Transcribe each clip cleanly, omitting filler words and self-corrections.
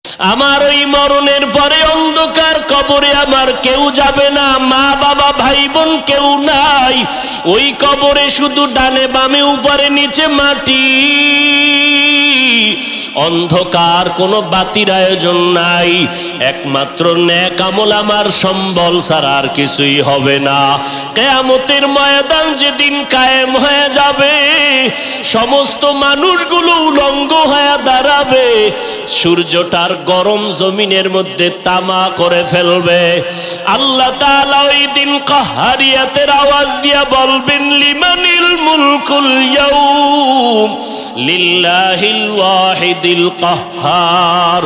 আমার ওই মরণের পরে অন্ধকার কবরে আমার কেউ যাবে না, মা বাবা ভাই বোন কেউ নাই। ওই কবরে শুধু ডানে বামে উপরে নিচে মাটি, অন্ধকার, কোনো বাতির আয়োজন নাই। একমাত্র নেক আমল আমার সম্বল ছাড়া আর কিছুই হবে না। কিয়ামতের ময়দান যেদিন কায়েম হয়ে যাবে, সমস্ত মানুষগুলো উলঙ্গ হয়ে দাঁড়াবে, সূর্যটার গরম জমিনের মধ্যে তামা করে ফেলবে। আল্লাহ তাআলা ওই দিন কাহারিয়াতের আওয়াজ দিয়া বলবেন, লিমানিল মুলকুল ইয়াউম লিল্লাহিল ওয়াহিদিল কাহ্হার।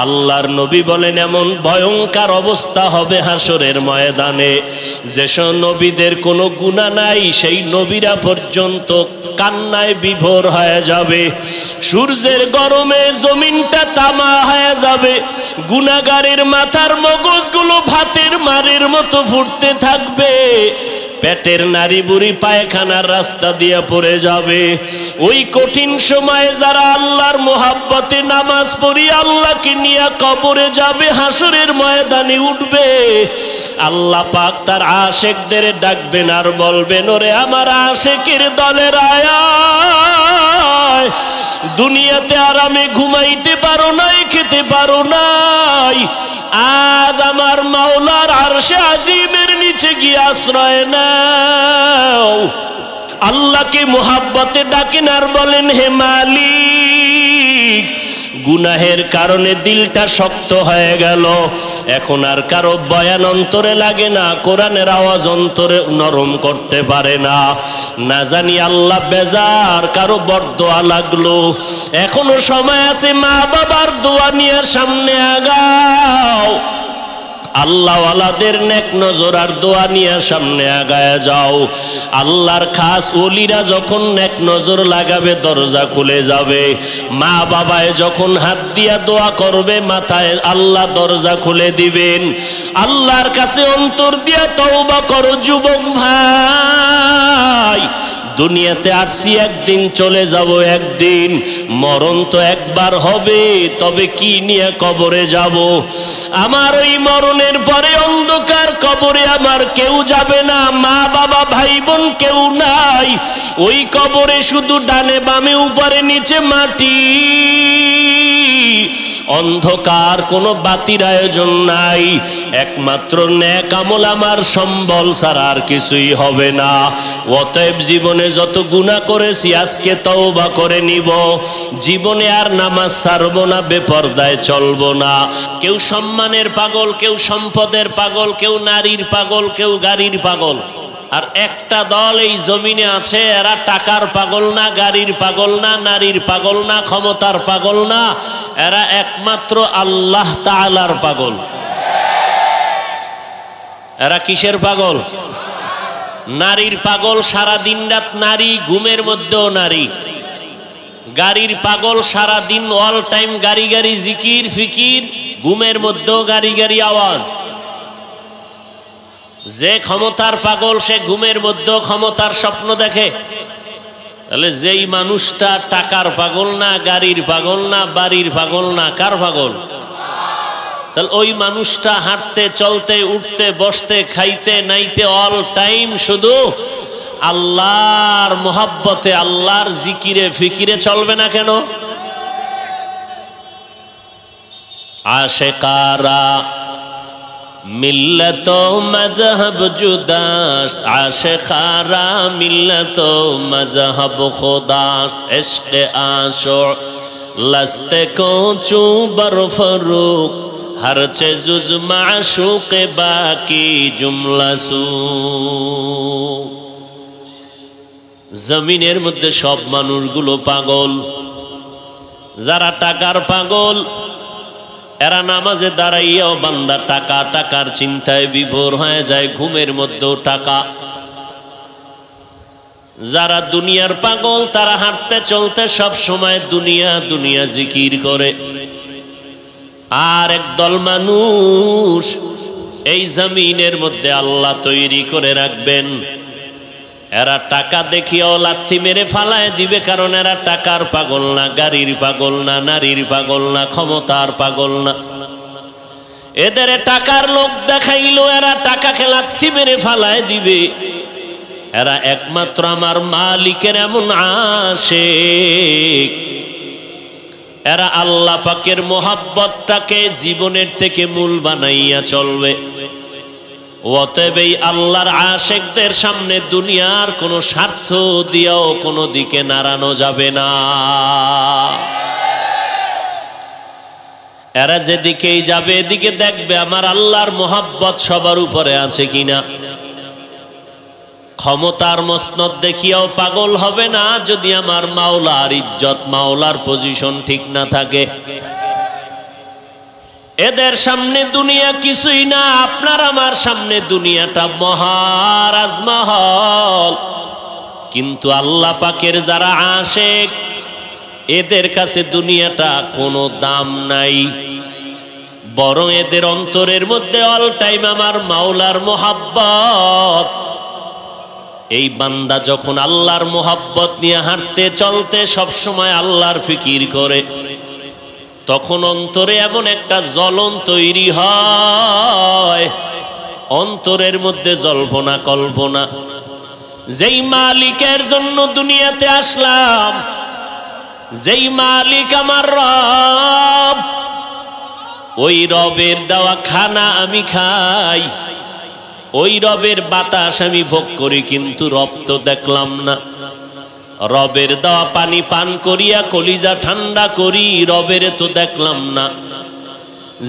আল্লাহর নবী বলেন, এমন ভয়ঙ্কর অবস্থা হবে হাসরের ময়দানে, যেসব নবীদের কোনো গুনাহ নাই সেই নবীরা পর্যন্ত কান্নায় বিভোর হয়ে যাবে। সূর্যের গরমে জমিনটা তামা হয়ে যাবে, গুনাহগারের মাথার মগজগুলো ভাতের মারের মতো ফুটতে থাকবে, পেটের নারী বুড়ি পায়খানার রাস্তা দিয়ে পড়ে যাবে। ওই কঠিন সময়ে যারা আল্লাহর মোহাব্বতে নামাজ পড়ি আল্লাহকে নিয়ে কবরে যাবে, হাসরের ময়দানে উঠবে, আল্লাহ পাক তার আশেকদের ডাকবেন আর বলবেন, ওরে আমার আশেকের দলের আয়, দুনিয়াতে আরামে ঘুমাইতে পারো নাই, খেতে পারো নাই, আজ আমার মাওলার আরশে আজিমের নিচে গিয়ে আশ্রয় নাও। আল্লাহকে মোহাব্বতে ডাকেন আর বলেন, হে মালিক, গুনাহের কারণে দিলটা শক্ত হয়ে গেল, এখন আর কারো বয়ান অন্তরে লাগে না, কোরআনের আওয়াজ অন্তরে নরম করতে পারে না, না জানি আল্লাহ বেজার, কারো বরদোয়া লাগলো, এখনো সময় আছে, মা বাবার দোয়া নিয়ে সামনে আগাও, আল্লাহওয়ালাদের নেক নজর আর দোয়া নিয়ে সামনে আগায় যাও। আল্লাহর খাস ওলিরা যখন নেক নজর লাগাবে দরজা খুলে যাবে, মা বাবায় যখন হাত দিয়া দোয়া করবে মাথায় আল্লাহ দরজা খুলে দিবেন। আল্লাহর কাছে অন্তর দিয়া তওবা করো যুবক ভাই, দুনিয়াতে আসছি একদিন, চলে যাব একদিন, মরণ তো একবার হবে, তবে কি নিয়ে কবরে যাব? আমার ওই মরণের পরে অন্ধকার কবরে আমার কেউ যাবে না, মা বাবা ভাই বোন কেউ নাই। ওই কবরে শুধু ডানে বামে উপরে নিচে মাটি, অন্ধকার, কোনো বাতির আয়োজন নাই। একমাত্র নেক আমল আমার সম্বল ছাড়া আর কিছুই হবে না। অতএব জীবনে যত গুনাহ করেছি আজকে তওবা করে নিব, জীবনে আর নামাজ ছাড়বো না, বেপরদায় চলবো না। কেউ সম্মানের পাগল, কেউ সম্পদের পাগল, কেউ নারীর পাগল, কেউ গাড়ির পাগল। আর একটা দল এই জমিনে আছে, এরা টাকার পাগল না, গাড়ির পাগল না, নারীর পাগল না, ক্ষমতার পাগল না, এরা একমাত্র আল্লাহ তাআলার পাগল। এরা কিসের পাগল? নারীর পাগল, সারা দিন রাত নারী, ঘুমের মধ্যেও নারী। গাড়ির পাগল, সারা দিন অল টাইম গাড়ি গাড়ি জিকির ফিকির, ঘুমের মধ্যেও গাড়ি গাড়ি আওয়াজ। যে ক্ষমতার পাগল সে ঘুমের মধ্যেও ক্ষমতার স্বপ্ন দেখে। তাহলে যেই মানুষটা টাকার পাগল না, গাড়ির পাগল না, বাড়ির পাগল না, কার পাগল? তাহলে ওই মানুষটা হাঁটতে চলতে উঠতে বসতে খাইতে নাইতে অল টাইম শুধু আল্লাহর মোহাব্বতে আল্লাহর জিকিরে ফিকিরে চলবে না কেন? আশেকারা মিল্লত মজহব জুদাস্ত, আশেকারা মিল্লত মজহব খুদাস্ত, ইশক আশো লস্তে কো চু বরফরুক, हर चेजुज माशूक बाकी जुमला सू। जमीনের মধ্যে সব মানুষগুলো পাগল। যারা টাকার পাগল এরা নামাজে দাঁড়াইয়াও বান্দা টাকা টাকার চিন্তায় বিভোর হয়ে যায়, ঘুমের মধ্যেও টাকা। যারা দুনিয়ার পাগল তারা হাঁটতে চলতে সব সময় দুনিয়া দুনিয়া জিকির করে। আর একদল মানুষ এই জমিনের মধ্যে আল্লাহ তৈরি করে রাখবেন, এরা টাকা দেখিয়াও লাথি মেরে ফালায় দিবে, কারণ এরা টাকার পাগল না, গাড়ির পাগল না, নারীর পাগল না, ক্ষমতার পাগল না। এদের টাকার লোক দেখাইলো, এরা টাকাকে লাথি মেরে ফালায় দিবে। এরা একমাত্র আমার মালিকের এমন আশিক, এরা আল্লাহ পাকের মোহাব্বতটাকে জীবনের থেকে মূল বানাইয়া চলবে। অতএব এই আল্লাহর আশিকদের সামনে দুনিয়ার কোনো স্বার্থ দিয়েও কোনো দিকে নাড়ানো যাবে না। এরা যেদিকেই যাবে এদিকে দেখবে আমার আল্লাহর মোহাব্বত সবার উপরে আছে কিনা। ক্ষমতার মসনদ দেখিয়াও পাগল হবে না যদি আমার মাওলার ইজ্জত, মাওলার পজিশন ঠিক না থাকে। এদের সামনে দুনিয়া কিছুই না, আপনার আমার সামনে দুনিয়াটা মহারাজমহল। কিন্তু আল্লাহ পাকের যারা আশিক এদের কাছে দুনিয়াটা কোনো দাম নাই, বরং এদের অন্তরের মধ্যে অল টাইম আমার মাওলার মোহাব্বত। এই বান্দা যখন আল্লাহর মোহাব্বত নিয়ে হাঁটতে চলতে সবসময় আল্লাহর ফিকির করে, তখন অন্তরে এমন একটা জ্বলন তৈরি হয়, অন্তরের মধ্যে জল্পনা কল্পনা। যেই মালিকের জন্য দুনিয়াতে আসলাম, যেই মালিক আমার রব, ওই রবের দেওয়া খানা আমি খাই, ওই রবের বাতাস আমি ভোগ করি, কিন্তু রব তো দেখলাম না। রবের দেওয়া পানি পান করিয়া কলিজা ঠান্ডা করি, রবের তো দেখলাম না।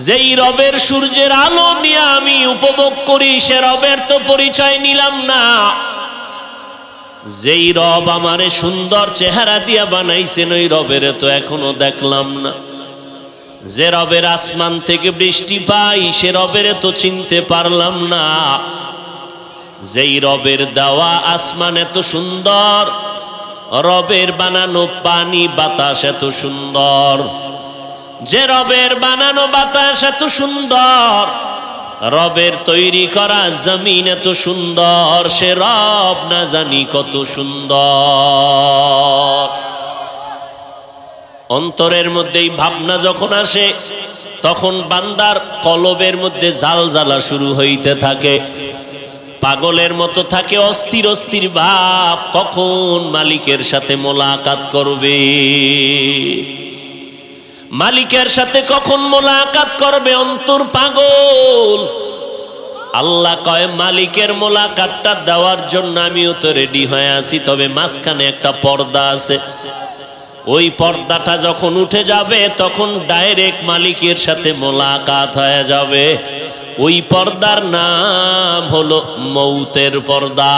যেই রবের সূর্যের আলো নিয়ে আমি উপভোগ করি, সে রবের তো পরিচয় নিলাম না। যেই রব আমারে সুন্দর চেহারা দিয়া বানাইছেন, ওই রবের তো এখনো দেখলাম না। যে রবের আসমান থেকে বৃষ্টি পাই, সে রবের তো চিনতে পারলাম না। যেই রবের দেওয়া আসমান এত সুন্দর, রবের বানানো পানি বাতাস এত সুন্দর, যে রবের বানানো বাতাস এত সুন্দর, রবের তৈরি করা জমিন এত সুন্দর, সে রব না জানি কত সুন্দর। অন্তরের মধ্যে এই ভাবনা যখন আসে, তখন বান্দার কলবের মধ্যে জালজালা শুরু হইতে থাকে, পাগলের মতো থাকে অস্থির অস্থির ভাব, কখন মালিকের সাথে মোলাকাত করবে, মালিকের সাথে কখন মোলাকাত করবে। অন্তর পাগল। আল্লাহ কয় মালিকের মোলাকাতটা দেওয়ার জন্য আমিও তো রেডি হয়ে আছি, তবে মাঝখানে একটা পর্দা আছে। ওই পর্দাটা যখন উঠে যাবে তখন ডাইরেক্ট মালিকের সাথে মোলাকাত হয়ে যাবে। ওই পর্দার নাম হলো মৌতের পর্দা।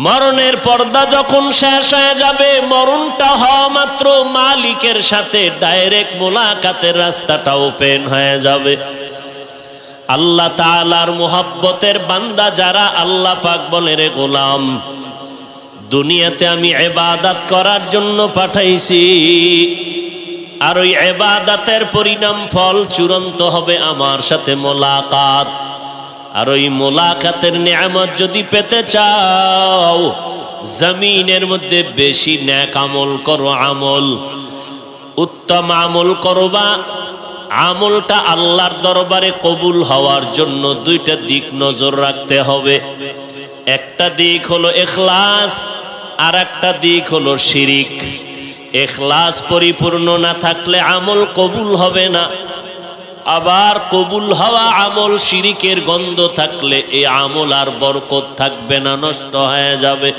মরণের পর্দা যখন শেষ হয়ে যাবে, মরণটা হওয়া মাত্র মালিকের সাথে ডাইরেক্ট মোলাকাতের রাস্তাটা ওপেন হয়ে যাবে। আল্লাহ তাআলার মুহাব্বতের বান্দা যারা, আল্লাহ পাক বলে, রে গোলাম, দুনিয়াতে আমি ইবাদত করার জন্য পাঠাইছি, আর ওই ইবাদতের পরিণাম ফল চূড়ান্ত হবে আমার সাথে মোলাকাত। আর ওই মোলাকাতের নিয়ামত যদি পেতে চাও, জমিনের মধ্যে বেশি নেক আমল করো। আমল উত্তম আমল করবা। আমলটা আল্লাহর দরবারে কবুল হওয়ার জন্য দুইটা দিক নজর রাখতে হবে। একটা দিক হলো ইখলাস, আর একটা দিক হলো শিরিক। ইখলাস পরিপূর্ণ না থাকলে আমল কবুল হবে না। আবার কবুল হওয়া আমল শিরিকের গন্ধ থাকলে এই আমল আর বরকত থাকবে না, নষ্ট হয়ে যাবে।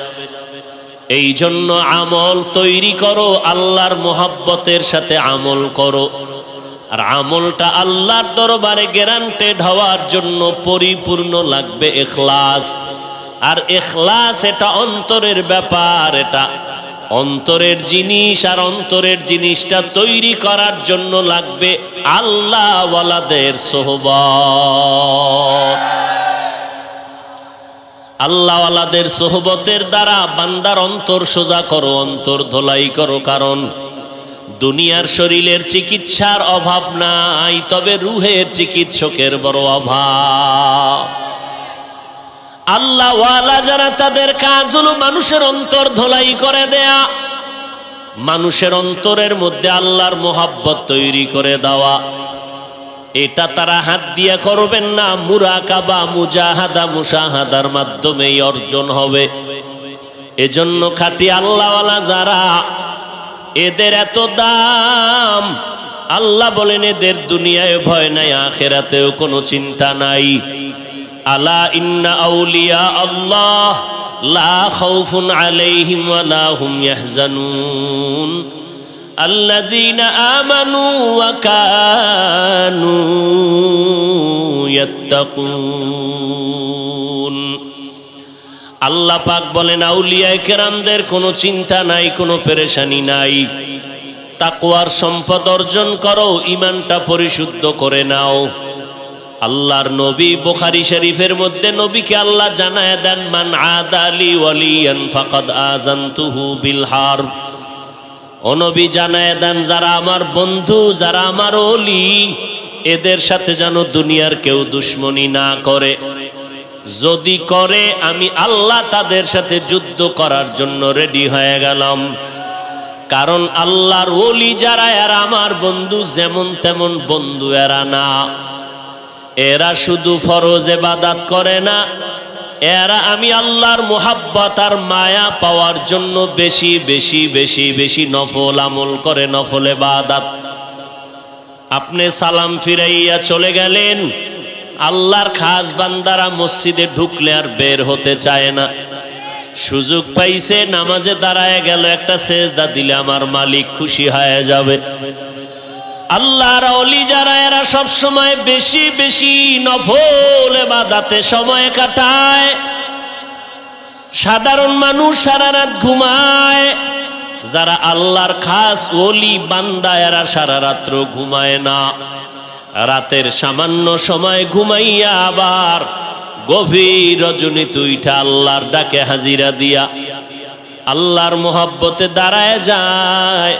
এই জন্য আমল তৈরি করো, আল্লাহর মোহাব্বতের সাথে আমল করো। আর আমলটা আল্লাহর দরবারে গ্যারান্টেড হওয়ার জন্য পরিপূর্ণ লাগবে ইখলাস। আর ইখলাস এটা অন্তরের ব্যাপার, এটা অন্তরের জিনিস। আর অন্তরের জিনিসটা তৈরি করার জন্য লাগবে আল্লাহ ওয়ালাদের সোহবত। আল্লাহ ওয়ালাদের সোহবতের দ্বারা বান্দার অন্তর সোজা করো, অন্তর ধোলাই করো। কারণ দুনিয়ার শরীরের চিকিৎসার অভাব নাই, তবে রুহের চিকিৎসকের বড় অভাব। আল্লাহ ওয়ালা যারা তাদের কাজ হলো মানুষের অন্তর ধোলাই করে দেয়া, মানুষের অন্তরের মধ্যে আল্লাহর মোহাব্বত তৈরি করে দেওয়া। এটা তারা হাত দিয়ে করবেন না, মুরাকাবা মুজাহাদা মুশাহাদার মাধ্যমেই অর্জন হবে। এজন্য খাঁটি আল্লাহওয়ালা যারা, এদের এত দাম। আল্লাহ বলেন এদের দুনিয়ায় ভয় নাই, আখিরাতেও কোনো চিন্তা নাই। আলা ইন্না আউলিয়া আল্লাহ লা খাউফুন আলাইহিম ওয়া লা হুম ইয়াহজানুন আল্লাযীনা আমানু ওয়া কানু ইয়াত্তাকুন। আল্লাহ পাক বলেন আউলিয়ায়ে কেরামদের কোনো চিন্তা নাই, কোনো পেরেশানি নাই। তাকওয়ার সম্পদ অর্জন করো, ঈমানটা পরিশুদ্ধ করে নাও। আল্লাহর নবী বুখারী শরীফের মধ্যে নবীকে আল্লাহ জানায় দেন, মান আদালি ওয়ালিয়ান ফাকাদ আযানতুহু বিল হারব। ও নবী জানায় দেন, যারা আমার বন্ধু, যারা আমার ওলি, এদের সাথে যেন দুনিয়ার কেউ দুশ্মনী না করে। যদি করে আমি আল্লাহ তাদের সাথে যুদ্ধ করার জন্য রেডি হয়ে গেলাম। কারণ আল্লাহর ওলি যারা, এরা আমার বন্ধু, যেমন তেমন বন্ধু এরা না। এরা শুধু ফরজ ইবাদত করে না, এরা আমি আল্লাহর মুহাব্বত আর মায়া পাওয়ার জন্য বেশি বেশি বেশি বেশি নফল আমল করে, নফল ইবাদত। আপনি সালাম ফিরাইয়া চলে গেলেন, আল্লাহর খাস বান্দারা মসজিদে ঢুকলে আর বের হতে চায় না। সুযোগ পাইছে, নামাজে দাঁড়ায় গেল, একটা সেজদা দিলে আমার মালিক খুশি হয়ে যাবে। আল্লাহর ওলি যারা, এরা সব সময় বেশি বেশি নফল ইবাদতে সময় কাটায়। সাধারণ মানুষ সারা রাত ঘুমায়, যারা আল্লাহর খাস ওলি বান্দা, এরা সারা রাত্র ঘুমায় না। রাতের সামান্য সময় ঘুমাইয়া আবার গভীর রজনীতে উঠা আল্লাহর ডাকে হাজিরা দিয়া আল্লাহর মোহাব্বতে দাঁড়ায় যায়।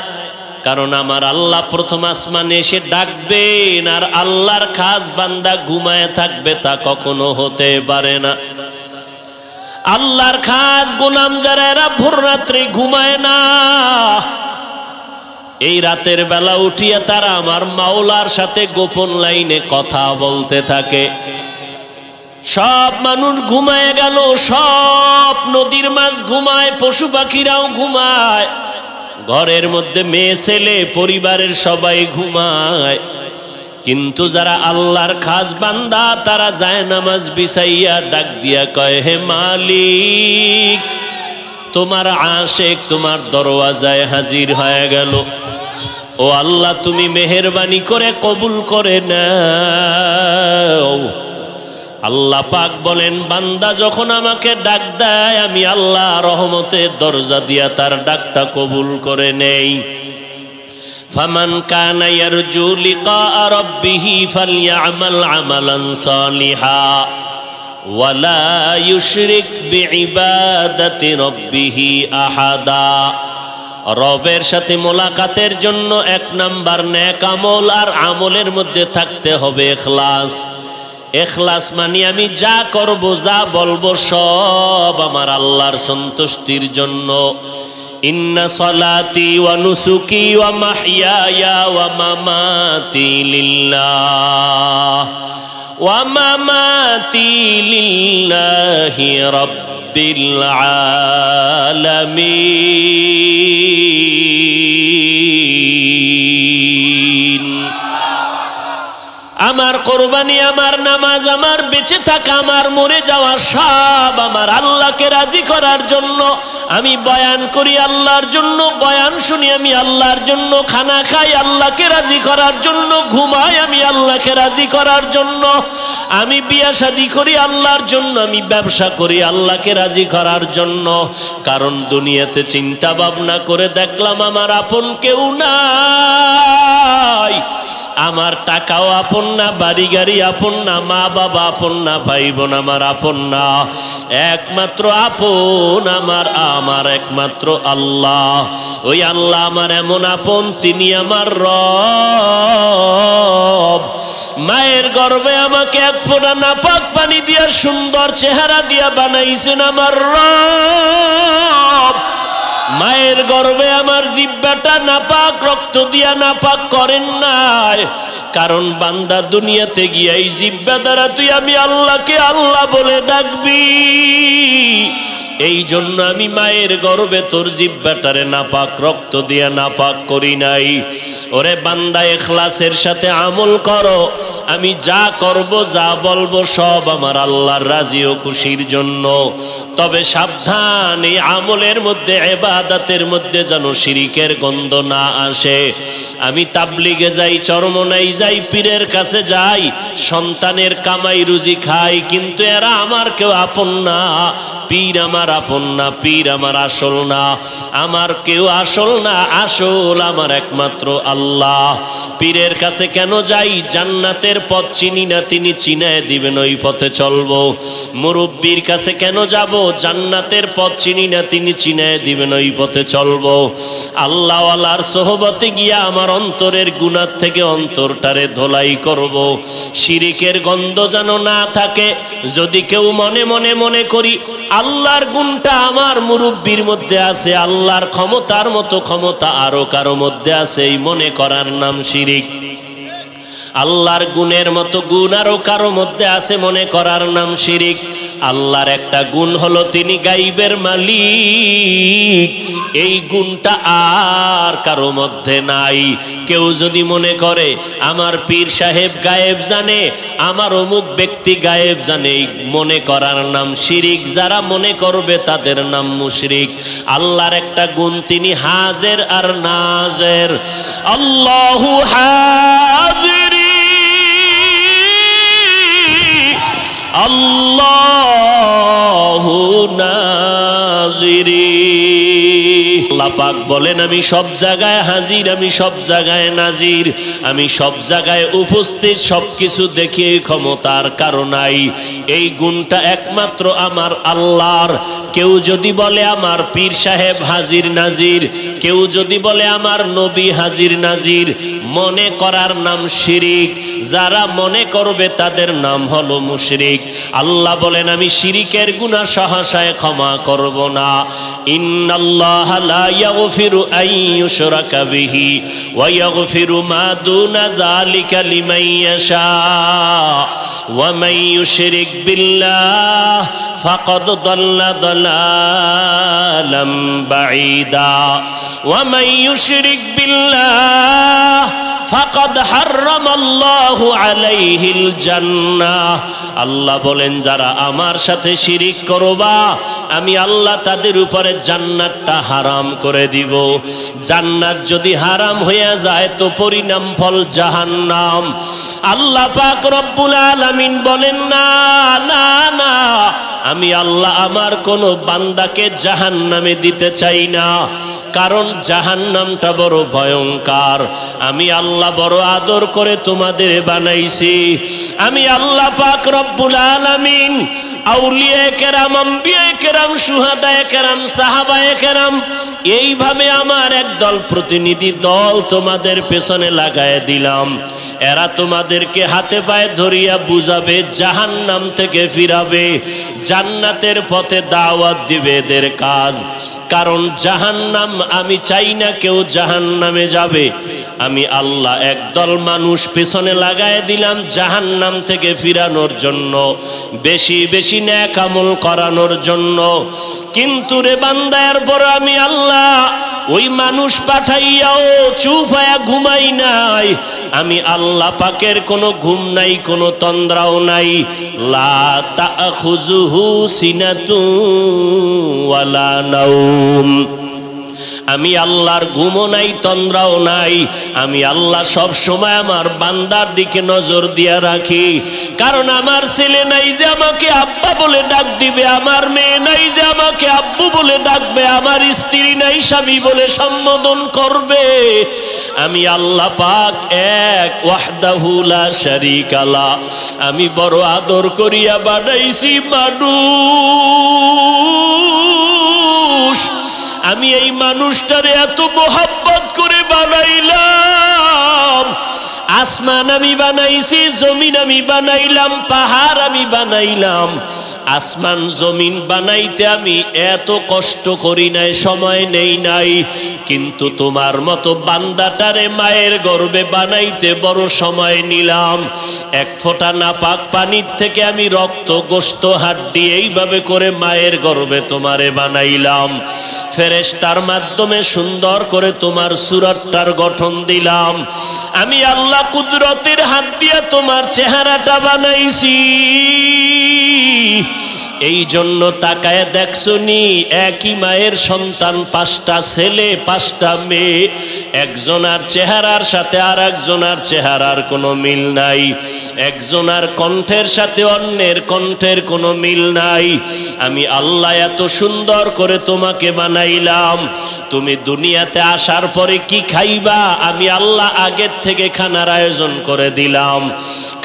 কারণ আমার আল্লাহ প্রথম আসমানে এসে ডাকবেন, আর আল্লাহর খাস বান্দা ঘুমায় থাকবে, তা কখনো হতে পারে না। আল্লাহর খাস গোলাম যারা, এরা ভোর রাত্রে ঘুমায় না। এই রাতের বেলা উঠিয়া তারা আমার মাওলার সাথে গোপন লাইনে কথা বলতে থাকে। সব মানুষ ঘুমায় গেল, সব নদীর মাছ ঘুমায়, পশু পাখিরাও ঘুমায়, ঘরের মধ্যে মেয়ে ছেলে পরিবারের সবাই ঘুমায়। কিন্তু যারা আল্লাহর খাস বান্দা, তারা যায় নামাজ বিছাইয়া ডাক দিয়া কয়, হে মালিক, তোমার আশিক তোমার দরওয়াজায় হাজির হয়ে গেল। ও আল্লাহ, তুমি মেহেরবানি করে কবুল করে নাও। আল্লাহ পাক বলেন, বান্দা যখন আমাকে ডাক দেয়, আমি আল্লাহ রহমতের দরজা দিয়া তার ডাকটা কবুল করে নেই। ফামান কানা ইয়ারজু লিকা রাব্বিহি ফালইআমাল আমালান সালিহা ওয়ালা ইউশরিক বিইবাদাতি রাব্বিহি আহাদা। রবের সাথে মোলাকাতের জন্য 1 নাম্বার নেক আমল, আর আমলের মধ্যে থাকতে হবে ইখলাস। ইখলাস মানে আমি যা করব, যা বলবো, সব আমার আল্লাহর সন্তুষ্টির জন্য। ইন্না সলাতি ওয়া নুসুকি ওয়া মাহইয়ায়া ওয়া মামাতি লিল্লাহ ওয়া মামাতি লিল্লাহি রাব্বিল আলামিন। আমার কোরবানি, আমার নামাজ, আমার বেঁচে থাকা, আমার মরে যাওয়া, সব আমার আল্লাহকে রাজি করার জন্য। আমি বয়ান করি আল্লাহর জন্য, বয়ান শুনি আমি আল্লাহর জন্য, খানা খাই আল্লাহকে রাজি করার জন্য, ঘুমাই আমি আল্লাহকে রাজি করার জন্য, আমি বিয়া শাদী করি আল্লাহর জন্য, আমি ব্যবসা করি আল্লাহকে রাজি করার জন্য। কারণ দুনিয়াতে চিন্তা ভাবনা করে দেখলাম আমার আপন কেউ নাই। আমার টাকাও আপন না, বাড়ি গাড়ি আপন না, মা বাবা আপন না, ভাই বোন আমার আপন না। একমাত্র আপন আমার একমাত্র আল্লাহ। ওই আল্লাহ আমার এমন আপন, তিনি আমার রব। মায়ের মায়ের গর্ভে আমাকে এক ফোঁটা নাপাক পানি দিয়া সুন্দর চেহারা দিয়া বানাইছেন আমার রব। মায়ের গর্ভে আমার জিহ্বাটা নাপাক রক্ত দিয়া নাপাক করেন নাই, কারণ বান্দা দুনিয়াতে গিয়া এই জিহ্বা দ্বারা তুই আমি আল্লাহকে আল্লাহ বলে ডাকবি। এই জন্য আমি মায়ের গর্ভে তোর জিহ্বাটারে নাপাক রক্ত দিয়া নাপাক করি নাই। ওরে বান্দা, ইখলাসের সাথে আমল করো। আমি যা করব যা বলবো সব আমার আল্লাহর রাজি ও খুশির জন্য। তবে সাবধান, এই আমলের মধ্যে ইবাদতের মধ্যে যেন শিরিকের গন্ধ না আসে। আমি তাবলিগে যাই, চরমনাই যাই, পীরের কাছে যাই, সন্তানের কামাই রুজি খাই, কিন্তু এরা আমার কেউ আপন না। পীর আমার আপন না, পীর আমার আসল না, আমার কেউ আসল না, আসল আমার একমাত্র আল্লাহ। পীরের কাছে কেন যাই? জান্নাতের পথ চিনি না, তিনি চিনায় দিবেন, ওই পথে চলবো। মুরব্বির কাছে কেন যাব? জান্নাতের পথ চিনি না, তিনি চিনায় দিবেন, ওই পথে চলবো। আল্লাহওয়ালার সোহবতে গিয়া আমার অন্তরের গুনাহ থেকে অন্তরটারে ধোলাই করব। শিরিকের গন্ধ যেন না থাকে। যদি কেউ মনে মনে মনে করি আল্লাহর গুণটা আমার মুরব্বির মধ্যে আছে, আল্লাহর ক্ষমতার মতো ক্ষমতা আরো কারো মধ্যে আছে, এই মনে করার নাম শিরিক। আল্লাহর গুণের মতো গুণ আরো কারো মধ্যে আছে, মনে করার নাম শিরিক। আল্লাহর একটা গুণ হলো তিনি গাইবের মালিক, এই গুণটা আর কারো মধ্যে নাই। কেউ যদি মনে করে আমার পীর সাহেব গায়েব জানে, আমার অমুক ব্যক্তি গায়েব জানে, এই মনে করার নাম শিরিক। যারা মনে করবে তাদের নাম মুশরিক। আল্লাহর একটা গুণ, তিনি হাজির আর নাজির। আল্লাহু হাজিরি আল্লাহু নাজিরি। আল্লাহ পাক বলেন আমি সব জায়গায় হাজির, আমি সব জায়গায় নাজির, আমি সব জায়গায় উপস্থিত, সবকিছু দেখে ক্ষমতার কারণ নাই। এই গুণটা একমাত্র আমার আল্লাহর। কেউ যদি বলে আমার পীর সাহেব হাজির নাজির, কেউ যদি বলে আমার নবী হাজির নাজির, মনে করার নাম শিরিক। যারা মনে করবে তাদের নাম হলো মুশরিক। আল্লাহ বলেন আমি শিরিকের গুনাহ সহসায় ক্ষমা করব না। ইন্নাল্লাহা লা ইয়াগফিরু আন ইউশরাকা বিহি ওয়া ইয়াগফিরু মা দুনা যালিকা লিমান ইয়াশা ওয়া মান ইউশরিক বিল্লাহ ফাকাদ দাল্লা দালালাম বাঈদা ওয়া মান ইউশরিক বিল্লাহ ফাকাদ হারামাল্লাহু আলাইহিল জান্নাহ। আল্লাহ বলেন যারা আমার সাথে শিরিক করবা আমি আল্লাহ তাদের উপরে জান্নাতটা হারাম করে দিব। জান্নাত যদি হারাম হয়ে যায় তো পরিণাম ফল জাহান্নাম। আল্লাহ পাক রব্বুল আলামিন বলেন না না না, আমি আল্লাহ আমার কোনো বান্দাকে জাহান্নামে দিতে চাই না, কারণ জাহান্নামটা বড় ভয়ঙ্কর। আমি আল্লাহ বড় আদর করে তোমাদের বানাইছি। আমি আল্লাহ পাক রব্বুল আলামিন আউলিয়া কেরাম, আম্বিয়া কেরাম, শুহাদা কেরাম, সাহাবা কেরাম, এইভাবে আমার একদল প্রতিনিধি দল তোমাদের পেছনে লাগায় দিলাম। এরা তোমাদেরকে হাতে পায়ে ধরিয়া বুঝাবে, জাহান্নাম থেকে ফিরাবে, জান্নাতের পথে দাওয়াত দিবে, এদের কাজ। কারণ জাহান্নাম আমি চাই না কেউ জাহান্নামে যাবে। আমি আল্লাহ একদল মানুষ পেছনে লাগায় দিলাম জাহান্নাম থেকে ফিরানোর জন্য, বেশি বেশি নেক আমল করানোর জন্য। কিন্তু রে বান্দা, এরপর আমি আল্লাহ ওই মানুষ পাঠাইয়াও চুপ হয়ে ঘুমাই নাই। আমি আল্লাহ পাকের কোনো ঘুম নাই, কোনো তন্দ্রাও নাই। লা তাখুযুহু সিনাতুন ওয়ালা নাওম। আমি আল্লাহর ঘুমও নাই, তন্দ্রাও নাই। আমি আল্লাহ সব সময় আমার বান্দার দিকে নজর দিয়া রাখি। কারণ আমার ছেলে নাই যে আমাকে আব্বা বলে ডাক দিবে, আমার মেয়ে নাই যে আমাকে আব্বু বলে ডাকবে, আমার স্ত্রী নাই স্বামী বলে সম্বোধন করবে। আমি আল্লাহ পাক এক, ওয়াহদাহু লা শারীকা লা। আমি বড় আদর করিয়া বানাইছি মানুষ। আমি এই মানুষটারে এত মোহাব্বত করে বানাইলাম, আসমান আমি বানাইছি, জমিন আমি বানাইলাম, পাহাড় আমি বানাইলাম। আসমান জমিন বানাইতে আমি এত কষ্ট করি নাই, সময় নেই নাই, কিন্তু তোমার মতো বান্দাটারে মায়ের গর্ভে বানাইতে বড় সময় নিলাম। এক ফোঁটা নাপাক পানির থেকে আমি রক্ত গোশত হাড্ডি এইভাবে করে মায়ের গর্ভে তোমারে বানাইলাম। ফেরেশতার মাধ্যমে সুন্দর করে তোমার সুরতটার গঠন দিলাম। আমি আল্লাহ কুদরতের হাত দিয়ে তোমার চেহারাটা বানাইছি। এই জন্য তাকায় দেখছো নি, একই মায়ের সন্তান, 5টা ছেলে 5টা মেয়ে, একজনার চেহারার সাথে আর একজনার চেহারার কোনো মিল নাই, একজনার কণ্ঠের সাথে অন্যের কণ্ঠের কোনো মিল নাই। আমি আল্লাহ এত সুন্দর করে তোমাকে বানাইলাম, তুমি দুনিয়াতে আসার পরে কি খাইবা আমি আল্লাহ আগের থেকে খানার আয়োজন করে দিলাম।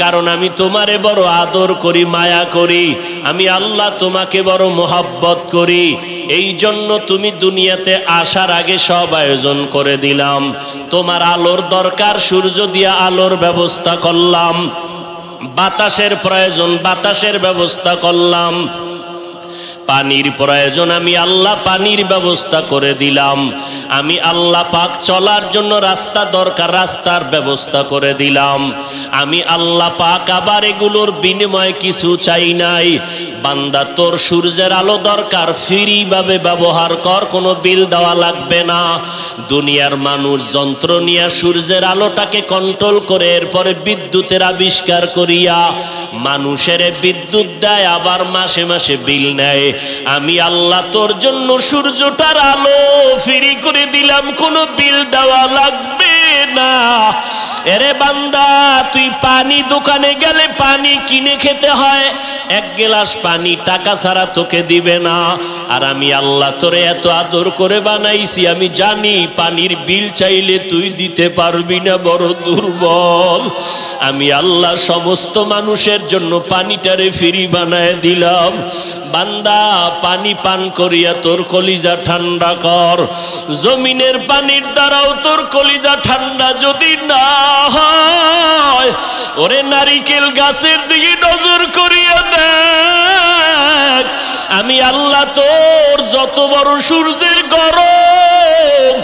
কারণ আমি তোমারে বড় আদর করি, মায়া করি, আমি আল্লাহ তোমাকে বড় মোহাব্বত করি। এই জন্য তুমি দুনিয়াতে আসার আগে সব আয়োজন করে দিলাম। তোমার আলোর দরকার, সূর্য দিয়া আলোর ব্যবস্থা করলাম। বাতাসের প্রয়োজন, বাতাসের ব্যবস্থা করলাম। পানির প্রয়োজন, আমি আল্লাহ পানির ব্যবস্থা করে দিলাম। আমি আল্লাহ পাক চলার জন্য রাস্তা দরকার, রাস্তার ব্যবস্থা করে দিলাম। আমি আল্লাহ পাক আবার এগুলোর বিনিময়ে কিছু চাই নাই। বান্দা তোর সূর্যের আলো দরকার, ফ্রি ভাবে ব্যবহার কর, কোনো বিল দেওয়া লাগবে না। দুনিয়ার মানুষ যন্ত্র নিয়ে সূর্যের আলোটাকে কন্ট্রোল করে এরপরে বিদ্যুতের আবিষ্কার করিয়া মানুষের বিদ্যুৎ দেয়, আবার মাসে মাসে বিল নেয়। আমি আল্লাহ তোর জন্য সূর্যটার আলো ফ্রি করে দিলাম, কোনো বিল দেওয়া লাগবে না। এরে বান্দা, তুই পানি দোকানে গেলে পানি কিনে খেতে হয়, 1 গ্লাস পানি টাকা ছাড়া তোকে দিবে না। আর আমি আল্লাহ তোরে এত আদর করে বানাইছি, আমি জানি পানির বিল চাইলে তুই দিতে পারবি না, বড় দুর্বল। আমি আল্লাহ সমস্ত মানুষের জন্য পানিটারে ফ্রি বানায় দিলাম। বান্দা, পানি পান করিয়া তোর কলিজা ঠান্ডা কর। জমিনের পানির দ্বারাও তোর কলিজা ঠান্ডা যদি না হয়, ওরে নারিকেল গাছের দিকে নজর করিয়া দেখ। আমি আল্লাহ তোর যত বড় সূর্যের গরম,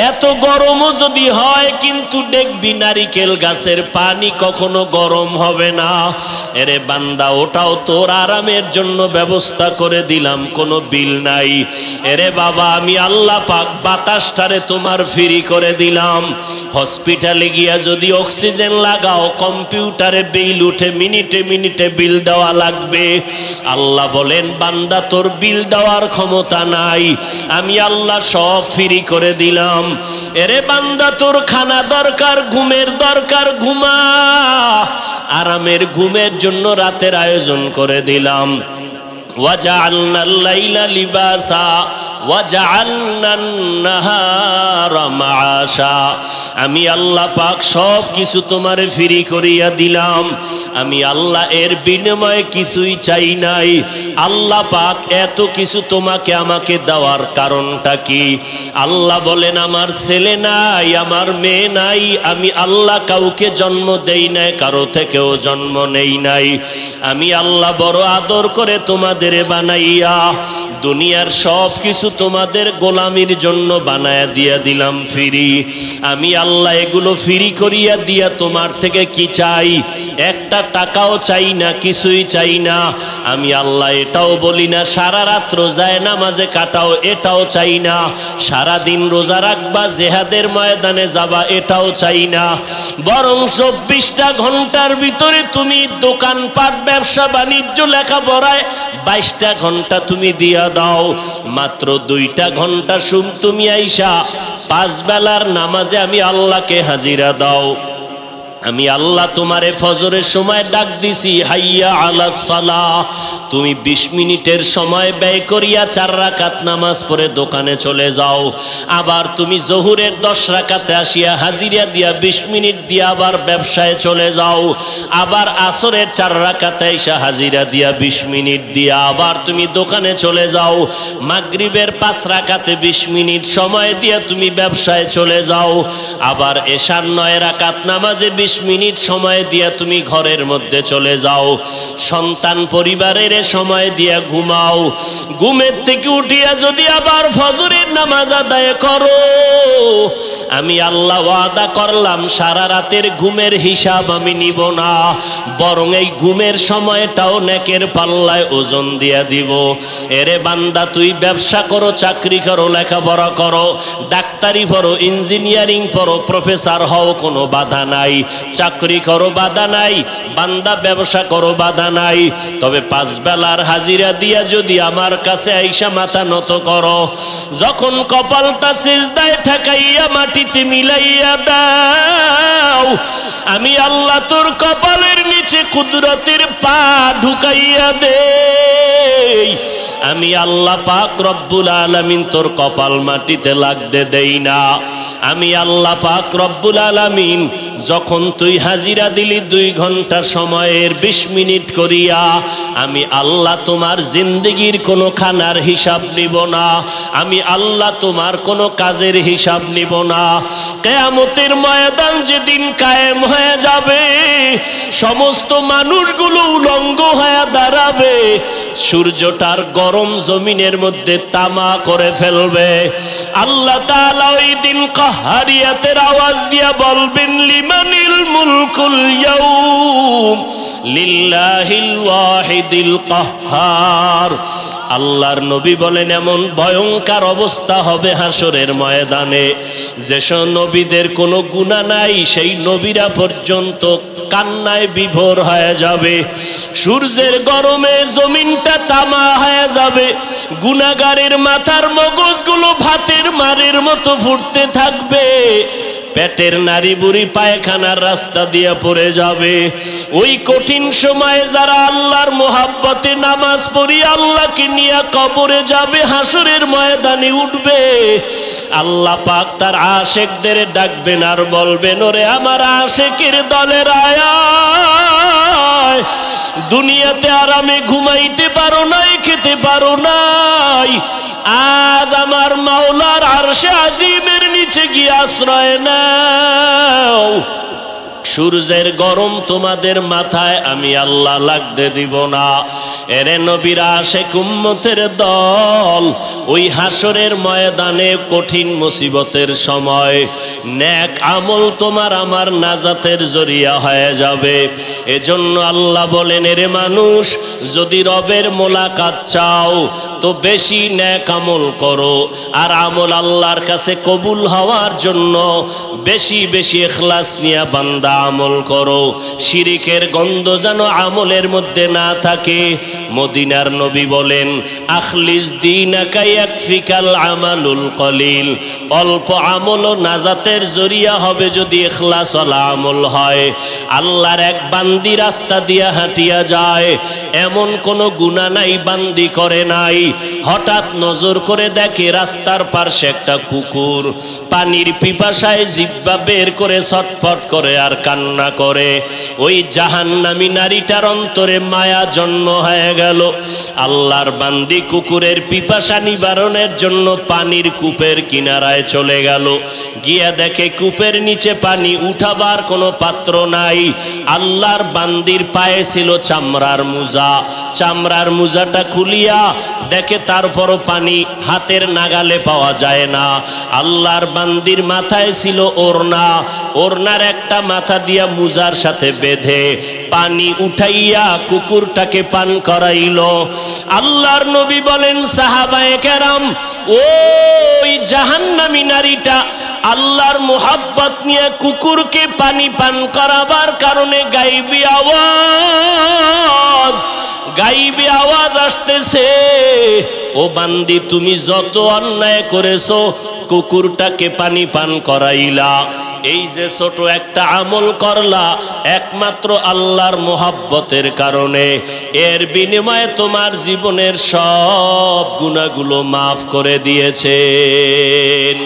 এত গরমও যদি হয়, কিন্তু দেখবি নারিকেল গাছের পানি কখনো গরম হবে না। এরে বান্দা, ওটাও তোর আরামের জন্য ব্যবস্থা করে দিলাম, কোনো বিল নাই। এরে বাবা, আমি আল্লাহ পাক বাতাসটারে তোমার ফ্রি করে দিলাম। হসপিটালে গিয়া যদি অক্সিজেন লাগাও, কম্পিউটারে বিল উঠে, মিনিটে মিনিটে বিল দেওয়া লাগবে। আল্লাহ বলেন, বান্দা তোর বিল দেওয়ার ক্ষমতা নাই, আমি আল্লাহ সব ফ্রি করে দিলাম। এরে বান্দা, তোর খানা দরকার, ঘুমের দরকার, ঘুমা। আরামের ঘুমের জন্য রাতের আয়োজন করে দিলাম। ওয়াজআলনাল লাইলা লিবাসা ওয়াজআলনান নাহারা মাআশা। আমি আল্লাহ পাক সব কিছু তোমারে ফ্রি করিয়া দিলাম। আমি আল্লাহ এর বিনিময়ে কিছুই চাই নাই। আল্লাহ পাক এত কিছু তোমাকে আমাকে দেওয়ার কারণটা কি? আল্লাহ বলেন, আমার ছেলে নাই, আমার মেয়ে নাই, আমি আল্লাহ কাউকে জন্ম দেই নাই, কারো থেকেও জন্ম নেই নাই। আমি আল্লাহ বড় আদর করে তোমাদের বানাইয়া দুনিয়ার সব কিছু তোমাদের গোলামির জন্য বানায়া দিয়া দিলাম ফ্রি। আমি আল্লাহ এগুলো ফ্রি করিয়া দিয়া তোমার থেকে কি চাই? একটা টাকাও চাই না, কিছুই চাই না। আমি আল্লাহ এটাও বলি না সারা রাত রোজায় নামাজে কাটাও, এটাও চাই না। সারা দিন রোজা রাখবা, জিহাদের ময়দানে যাবা, এটাও চাই না। বরং 24টা ঘন্টার ভিতরে তুমি দোকানপাট, ব্যবসা বাণিজ্য, লেখাপড়ায় 22টা ঘন্টা তুমি দিয়া দাও। মাত্র 2টা ঘন্টা তুমি আইসা 5 বেলার নামাজে আমি আল্লাহকে হাজিরা দাও। আমি আল্লাহ তোমারে ফজরের সময় ডাক দিছি, হাইয়া আলাস সালাহ। তুমি 20 মিনিটের সময় ব্যয় করিয়া 4 রাকাত নামাজ পড়ে দোকানে চলে যাও। আবার তুমি জোহরের 10 রাকাতে আসিয়া হাজিরা দিয়া 20 মিনিট দিয়া আবার ব্যবসায় চলে যাও। আবার আসরের 4 রাকাতে এসে হাজিরা দিয়া 20 মিনিট দিয়া আবার তুমি দোকানে চলে যাও। মাগরিবের 5 রাকাতে 20 মিনিট সময় দিয়া তুমি ব্যবসায় চলে যাও। আবার এশার 9 রাকাত নামাজে 20 20 মিনিট সময় দিয়া তুমি ঘরের মধ্যে চলে যাও, সন্তান পরিবারের সময় দিয়া ঘুমাও, ঘুমের থেকে উঠিয়া যদি আবার ফজরের নামাজ আদায় করো, আমি আল্লাহ ওয়াদা করলাম সারা রাতের ঘুমের হিসাব আমি নিব না, বরং এই ঘুমের সময়টাও নেকের পাল্লায় ওজন দিয়া দিব। এরে বান্দা, তুই ব্যবসা করো, চাকরি করো, লেখাপড়া করো, ডাক্তারি পড়ো, ইঞ্জিনিয়ারিং পড়ো, প্রফেসর হও, কোনো বাধা নাই। চাকরি করো, বাধা নাই। বান্দা ব্যবসা করো, বাধা নাই। তবে 5 বেলার হাজিরা দিয়া যদি আমার কাছে আইসা মাথা নত করো, যখন কপালটা সিজদায় ঠেকাইয়া মাটিতে মিলাইয়া দাও, আমি আল্লাহ তোর কপালের নিচে কুদরতের পা ঢুকাইয়া দেই। আমি আল্লাহ পাক রব্বুল আলামিন তোর কপাল মাটিতে লাগতে দেই না। আমি আল্লাহ পাক রব্বুল আলামিন যখন তুই হাজিরা দিলি 2 ঘন্টা সময়ের 20 মিনিট করিয়া, আমি আল্লাহ তোমার জিন্দেগির কোনো খানার হিসাব নিব না, আমি আল্লাহ তোমার কোনো কাজের হিসাব নিব না। কিয়ামতের ময়দান যেদিন কায়েম হয়ে যাবে, সমস্ত মানুষগুলো উলঙ্গ হয়ে দাঁড়াবে, সূর্যটার গরম জমিনের মধ্যে তামা করে ফেলবে। আল্লাহ তাআলা ওই দিন কাহারিয়াতের আওয়াজ দিয়া বলবেন, লিমানিল মুলকুল ইয়াউম লিল্লাহিল ওয়াহিদিল কাহ্হার। আল্লাহর নবী বলেন, এমন ভয়ঙ্কর অবস্থা হবে হাসরের ময়দানে, যেসব নবীদের কোনো গুনাহ নাই, সেই নবীরা পর্যন্ত কান্নায় বিভোর হয়ে যাবে। সূর্যের গরমে জমিনটা তামা হয়ে যাবে, গুনাহগারের মাথার মগজগুলো ভাতের মারের মতো ফুটতে থাকবে, পেটের নারী বুড়ি পায়খানার রাস্তা দিয়ে পড়ে যাবে। ওই কঠিন সময়ে যারা আল্লাহর মোহাব্বতে নামাজ পড়ি আল্লাহকে নিয়ে কবরে যাবে, হাসরের ময়দানে উঠবে, আল্লাহ পাক তার আশেকদের ডাকবেন আর বলবেন, ওরে আমার আশেকের দলের আয়, দুনিয়াতে আরামে ঘুমাইতে পারো নাই, খেতে পারো নাই, আজ আমার মাওলার আরশে আজিমের নিচে গিয়ে আশ্রয় নাও। সূর্যের গরম তোমাদের মাথায় আমি আল্লাহ লাগতে দিব না। এরে নবীরা আশেক উম্মতের দল, ওই হাসরের ময়দানে কঠিন মুসিবতের সময় নেক আমল তোমার আমার নাজাতের জরিয়া হয়ে যাবে। এজন্য আল্লাহ বলেন, এরে মানুষ, যদি রবের মোলাকাত চাও তো বেশি নেক আমল করো, আর আমল আল্লাহর কাছে কবুল হওয়ার জন্য বেশি বেশি ইখলাস নিয়ে বান্দা আমল করো। শিরিকের গন্ধ যেন আমলের মধ্যে না থাকে। মদিনার নবী বলেন, আখলিস দীনাকা ইয়াকফিকাল আমালুল কলিল। অল্প আমল নাজাতের জরিয়া হবে যদি ইখলাস ওয়ালা আমল হয়। আল্লাহর এক বান্দি রাস্তা দিয়া হাঁটিয়া যায়, এমন কোনো গুনাহ নাই বান্দি করে নাই, হঠাৎ নজর করে দেখে রাস্তার পাশে একটা কুকুর পানির পিপাসায় জিহ্বা বের করে ছটফট করে আর কান্না করে। ওই জাহান্নামী নারীটার অন্তরে মায়া জন্ম হয়ে গেল। আল্লাহর বান্দি কুকুরের পিপাসা নিবারণের জন্য পানির কূপের কিনারায় চলে গেল, গিয়া দেখে কূপের নিচে পানি উঠাবার কোনো পাত্র নাই। আল্লাহর বান্দির পায়ে ছিল চামড়ার মোজা, চামড়ার মোজাটা খুলিয়া দেখে তারপরও পানি হাতের নাগালে পাওয়া যায় না। আল্লাহর বান্দির মাথায় ছিল ওড়না, ওড়নার একটা মাথা দিয়া মোজার সাথে বেঁধে পানি উঠাইয়া কুকুরটাকে পান করাইল। আল্লাহর নবী বলেন, সাহাবায়ে কেরাম, ওই জাহান্নামী নারীটা আল্লাহর মোহাব্বত নিয়ে কুকুরকে পানি পান করাবার কারণে গাইবি আওয়াজ আসতেছে, ও বান্দি, তুমি যত অন্যায় করেছো কুকুরটাকে পানি পান করাইলা, এই যে ছোট একটা আমল করলা একমাত্র আল্লাহর মোহাব্বতের কারণে, এর বিনিময়ে তোমার জীবনের সব গুনাহগুলো মাফ করে দিয়েছেন।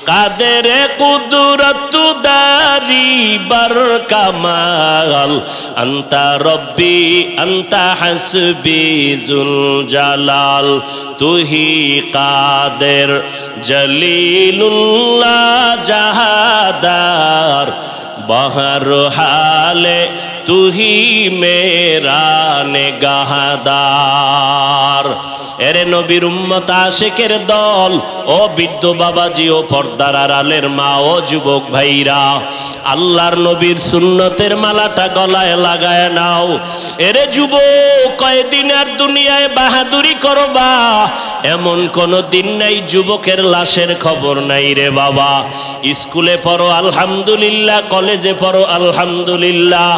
কাদের কুদরত দারি বার কামাল, আন্তা রব্বি আন্তা হাসবি জুল জালাল, তুহি কাদের জলিলুল্লাহ জাহাদার बहर हाले तू ही मेरा निगाहदार। এরে নবীর উম্মত আশিকের দল, ও বৃদ্ধ বাবাজি, ও পর্দার আড়ালের মা, ও যুবক ভাইরা, আল্লাহর নবীর সুন্নতের মালাটা গলায় লাগায় নাও। এরে যুবক, কয়দিন আর দুনিয়ায় বাহাদুরি করবা এমন কোনো দিন নাই যুবকের লাশের খবর নাই রে বাবা। স্কুলে পড়ো আলহামদুলিল্লাহ, কলেজে পড়ো আলহামদুলিল্লাহ,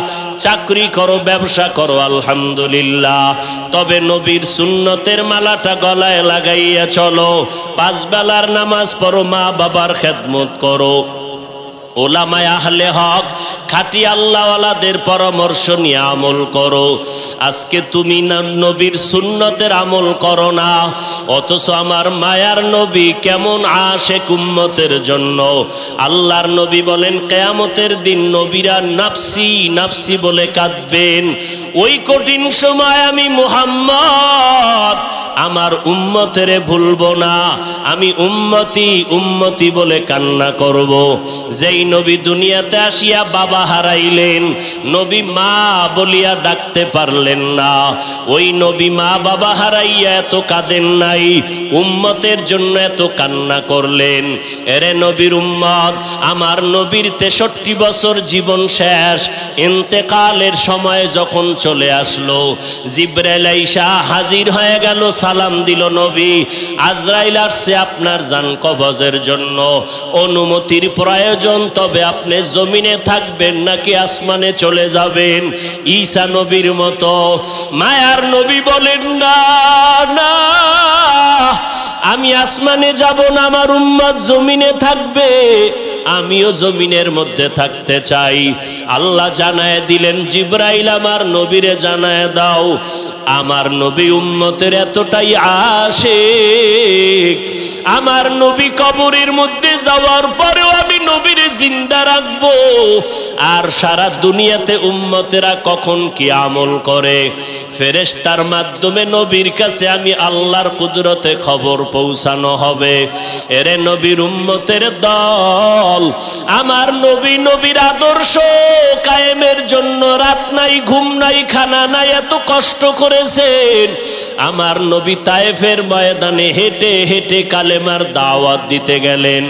চাকরি করো, ব্যবসা করো আলহামদুলিল্লাহ, তবে নবীর সুন্নতের মালাটা গলায় লাগাইয়া চলো। 5 বেলার নামাজ পড়ো, মা বাবার খেদমত করো, ওলামায়ে আহলে হক খাঁটি আল্লাহওয়ালাদের পরামর্শ নিয়ে আমল করো। আজকে তুমি নবীর সুন্নতের আমল করো না, অথচ আমার মায়ার নবী কেমন আশিক উম্মতের জন্য। আল্লাহর নবী বলেন, কিয়ামতের দিন নবীরা নাফসি নাফসি বলে কাঁদবেন। ওই কঠিন সময় আমি মুহাম্মদ আমার উম্মতেরে ভুলবো না, আমি উম্মতি উম্মতি বলে কান্না করব। যেই নবী দুনিয়াতে আসিয়া বাবা হারাইলেন, নবী মা বলিয়া ডাকতে পারলেন না, ওই নবী মা বাবা হারাইয়া এত কাঁদেন নাই, উম্মতের জন্য এত কান্না করলেন। এরে নবীর উম্মত, আমার নবীর 63 বছর জীবন শেষ, ইন্তেকালের সময় যখন চলে আসলো, জিবরাইল আইসা হাজির হয়ে গেল, সালাম দিল, নবী আজরাইল আসছে আপনার জান কবজের জন্য, অনুমতির প্রয়োজন, তবে আপনি জমিনে থাকবেন নাকি আসমানে চলে যাবেন ঈসা নবীর মতো? মায়ার নবী বলেন, না না, আমি আসমানে যাব না, আমার উম্মত জমিনে থাকবে, আমিও জমিনের মধ্যে থাকতে চাই। আল্লাহ জানায় দিলেন, জিবরাইল আমার নবীরে জানায় দাও, আমার নবী উম্মতের এতটাই আশিক, আমার নবী কবরের মধ্যে যাওয়ার পরেও আমি নবীরে জিন্দা রাখবো। আর সারা দুনিয়াতে উম্মতেরা কখন কি আমল করে, ফেরেশতার মাধ্যমে নবীর কাছে আমি আল্লাহর কুদরতে খবর পৌঁছানো হবে। এরে নবীর উম্মতের দল, আমার নবী নবীর আদর্শ কায়েমের জন্য রাত নাই, ঘুম নাই, খানা নাই, এত কষ্ট করেছেন। আমার নবী তায়েফের ময়দানে হেঁটে হেঁটে কালেমার দাওয়াত দিতে গেলেন,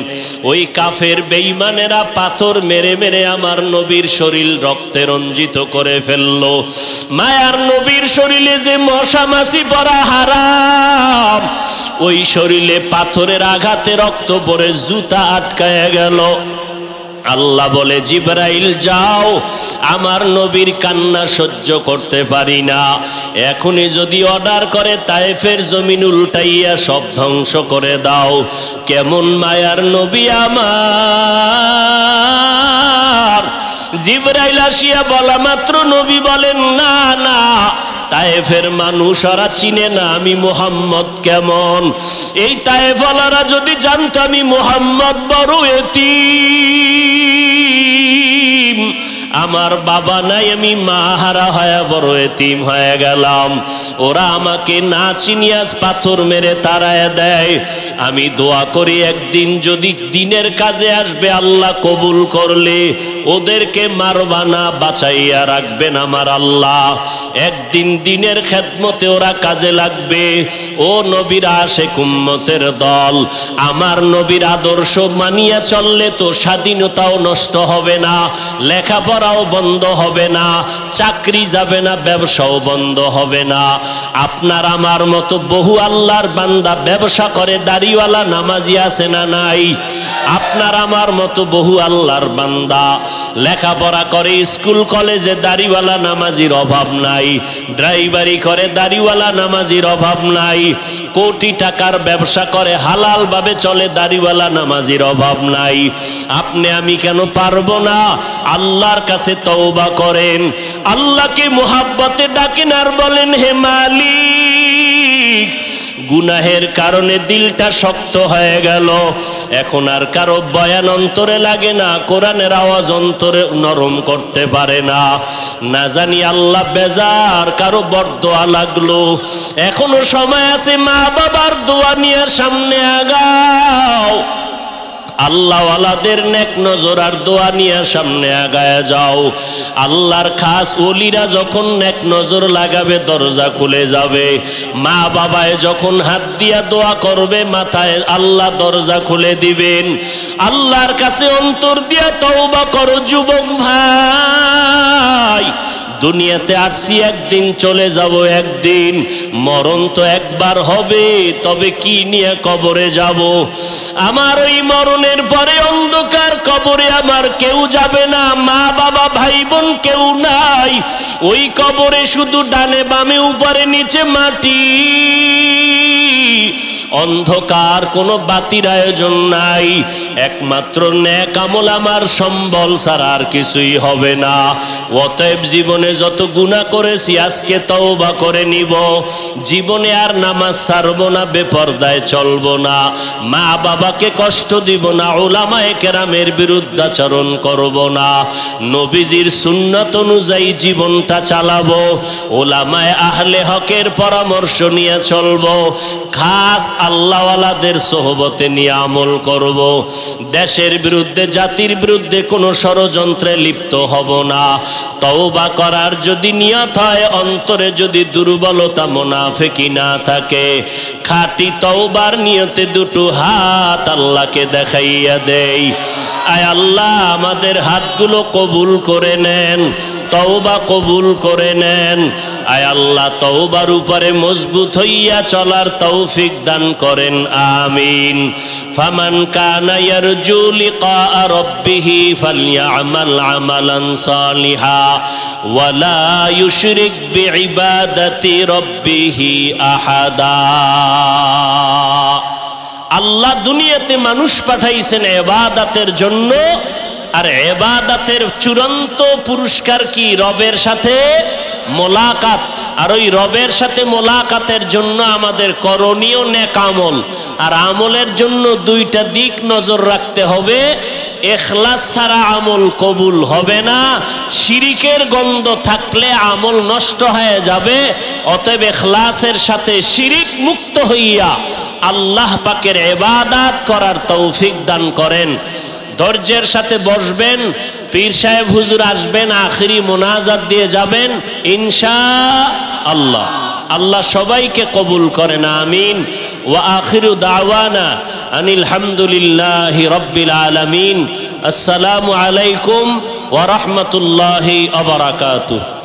ওই কাফের বেঈমানেরা পাথর মেরে মেরে আমার নবীর শরীর রক্তে রঞ্জিত করে ফেললো। মায়ার নবীর শরীরে যে মশা মাছি পড়া হারাম, ওই শরীরে পাথরের আঘাতে রক্ত পড়ে জুতা আটকায় গেল। আল্লাহ বলে, জিবরাইল যাও, আমার নবীর কান্না সহ্য করতে পারি না, এখনই যদি অর্ডার করে তায়েফের জমিন উল্টাইয়া সব ধ্বংস করে দাও। কেমন মায়ার নবী আমার! জিবরাইল আসিয়া বলা মাত্র নবী বলেন, না না, তায়েফের মানুষ ওরা চিনে না আমি মুহাম্মদ কেমন। এই তায়েফওয়ালারা যদি জানতো আমি মুহাম্মদ বড় এতিম, আমার বাবা নাই, আমি মা হারা হয়ে বড় এতিম হয়ে গেলাম, ওরা আমাকে না চিনিয়ে পাথর মেরে তাড়ায় দেয়। আমি দোয়া করি একদিন যদি দিনের কাজে আসবে, আল্লাহ কবুল করলে ওদেরকে মারবা না, বাঁচাইয়া রাখবেন আমার আল্লাহ। একদিন দিনের খেদমতে ওরা কাজে লাগবে। ও নবীর আশিক উম্মতের দল, আমার নবীর আদর্শ মানিয়া চললে তো স্বাধীনতাও নষ্ট হবে না, লেখাপড়াও বন্ধ হবে না, চাকরি যাবে না, ব্যবসাও বন্ধ হবে না। আপনার আমার মতো বহু আল্লাহর বান্দা ব্যবসা করে, দাড়িওয়ালা নামাজি আছে না নাই? আপনার আমার মতো বহু আল্লাহর বান্দা লেখাপড়া করে, স্কুল কলেজে দাড়িওয়ালা নামাজির অভাব নাই, ড্রাইভারি করে দাড়িওয়ালা নামাজির অভাব নাই, কোটি টাকার ব্যবসা করে, হালাল ভাবে চলে, দাড়িওয়ালা নামাজির অভাব নাই। আপনি আমি কেন পারবো না? আল্লাহর কাছে তওবা করেন, আল্লাহকে মুহাব্বতে ডাকেন আর বলেন, হে মালিক, গুনাহের কারণে দিলটা শক্ত হয়ে গেল, এখন আর কারো বয়ান অন্তরে লাগে না, কোরআনের আওয়াজ অন্তরে নরম করতে পারে না, না জানি আল্লাহ বেজার, কারো বরদোয়া লাগলো। এখনো সময় আছে, মা বাবার দোয়া নিয়ে সামনে আগাও। আল্লাহওয়ালাদের নেক নজর আর দোয়া নিয়ে সামনে আগায় যাও। আল্লাহর খাস ওলিরা যখন নেক নজর লাগাবে দরজা খুলে যাবে। মা বাবায় যখন হাত দিয়া দোয়া করবে মাথায় আল্লাহ দরজা খুলে দিবেন। আল্লাহর কাছে অন্তর দিয়া তওবা করো যুবক ভাই। দুনিয়াতে আসছি একদিন, চলে যাব একদিন, মরণ তো একবার হবে, তবে কি নিয়ে কবরে যাব? আমার ওই মরণের পরে অন্ধকার কবরে আমার কেউ যাবে না, মা বাবা ভাই বোন কেউ নাই। ওই কবরে শুধু ডানে বামে উপরে নিচে মাটি, অন্ধকার, কোনো বাতির আয়োজন নাই। একমাত্র নেক আমল আমার সম্বল ছাড়া আর কিছুই হবে না। অতএব জীবনে যত গুনাহ করেছি আজকে তওবা করে নিব। জীবনে আর নামাজ ছাড়ব না, বেপরদায় চলব না, মা বাবাকে কষ্ট দিব না, উলামায়ে কেরামের বিরুদ্ধাচরণ করব না, নবীজির সুন্নাত অনুযায়ী জীবনটা চালাবো, উলামায়ে আহলে হকের পরামর্শ নিয়ে চলব, খাস আল্লাহওয়ালাদের সোহবতে নিয়ে আমল করব। দেশের বিরুদ্ধে জাতির বিরুদ্ধে কোনো ষড়যন্ত্রে লিপ্ত হব না। তওবা করার যদি নিয়ত হয়, অন্তরে যদি দুর্বলতা মুনাফিকি না থাকে, খাঁটি তওবার নিয়তে দুটো হাত আল্লাহকে দেখাইয়া দেই। আয় আল্লাহ আমাদের হাতগুলো কবুল করে নেন, তওবা কবুল করে নেন। আয় আল্লাহ তওবার উপরে মজবুত হইয়া চলার তৌফিক দান করেন, আমিন। ফামান কানা ইয়ারজু লিকা রাব্বিহি ফালইআমাল আমালান সালিহা ওয়ালা ইউশরিক বিইবাদাতি রাব্বিহি আহাদা। আল্লাহ দুনিয়াতে মানুষ পাঠাইছেন ইবাদতের জন্য, আর ইবাদতের চূড়ান্ত পুরস্কার কি? রবের সাথে মোলাকাত। আর ওই রবের সাথে মোলাকাতের জন্য আমাদের করণীয় নেক আমল। আর আমলের জন্য দুইটা দিক নজর রাখতে হবে। ইখলাস ছাড়া আমল কবুল হবে না, শিরিকের গন্ধ থাকলে আমল নষ্ট হয়ে যাবে। অতএব ইখলাসের সাথে শিরিক মুক্ত হইয়া আল্লাহ পাকের ইবাদত করার তৌফিক দান করেন। ধৈর্যের সাথে বসবেন, পীর সাহেব হুজুর আসবেন, আখিরি মোনাজাত দিয়ে যাবেন ইনশাআল্লাহ। আল্লাহ সবাইকে কবুল করেন, আমিন। ওয়া আখিরু দাওয়ানা আনিল হামদুলিল্লাহি রাব্বিল আলামিন। আসসালামু আলাইকুম ওয়া রাহমাতুল্লাহি ওয়া বারাকাতুহু।